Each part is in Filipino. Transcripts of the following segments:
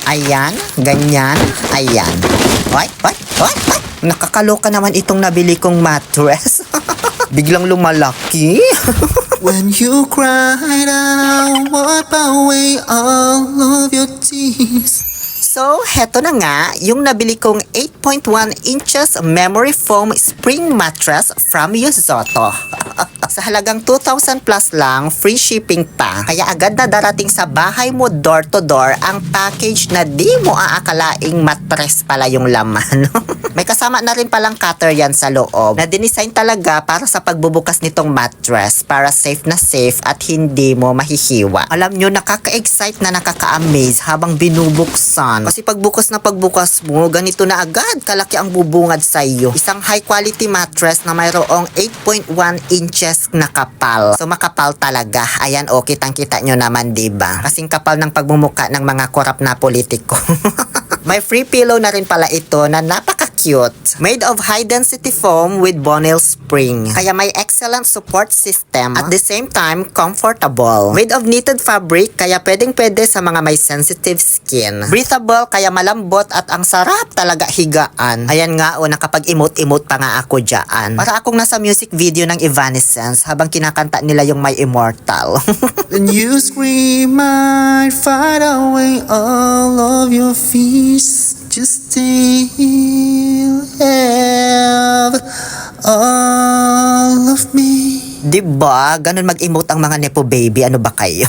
Ayan, ganyan, ayan. Oy, oy, oy, oy. Nakakaloka naman itong nabili kong mattress. Biglang lumalaki. When you cried, I wipe away all of your tears. So, heto na nga, yung nabili kong 8.1 inches memory foam spring mattress from Yuzoto. Sa halagang 2,000 plus lang, free shipping pa. Kaya agad na darating sa bahay mo door to door ang package na di mo aakalaing mattress pala yung laman. May kasama na rin palang cutter yan sa loob na dinisign talaga para sa pagbubukas nitong mattress para safe na safe at hindi mo mahihiwa. Alam nyo, nakaka-excite na nakaka-amaze habang binubuksan. Kasi pagbukas na pagbukas mo, ganito na agad kalaki ang bubungad sa iyo. Isang high quality mattress na mayroong 8.1 inches na kapal. So makapal talaga. Ayan, kitang-kita nyo naman, diba? Kasing kapal ng pagmumuka ng mga korap na politiko. May free pillow na rin pala ito na napaka-cute. Made of high-density foam with Bonnell spring. Kaya may excellent support system. At the same time, comfortable. Made of knitted fabric, kaya pwedeng-pwede sa mga may sensitive skin. Breathable, kaya malambot at ang sarap talaga higaan. Ayan nga, nakapag-emote-emote pa nga ako dyan. Para akong nasa music video ng Evanescence habang kinakanta nila yung My Immortal. Then you scream, I'd fight away all of your fears. Just still have all of me. Diba? Ganun mag-emote ang mga nepo baby. Ano ba kayo?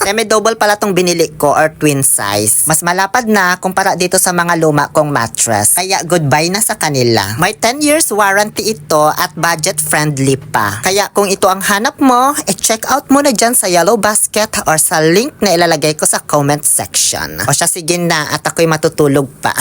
Semi-double pala tong binili ko or twin size. Mas malapad na kumpara dito sa mga luma kong mattress. Kaya goodbye na sa kanila. May 10 years warranty ito at budget friendly pa. Kaya kung ito ang hanap mo, check out mo na dyan sa Yellow Basket or sa link na ilalagay ko sa comment section. O siya, sige na at ako'y matutulog pa.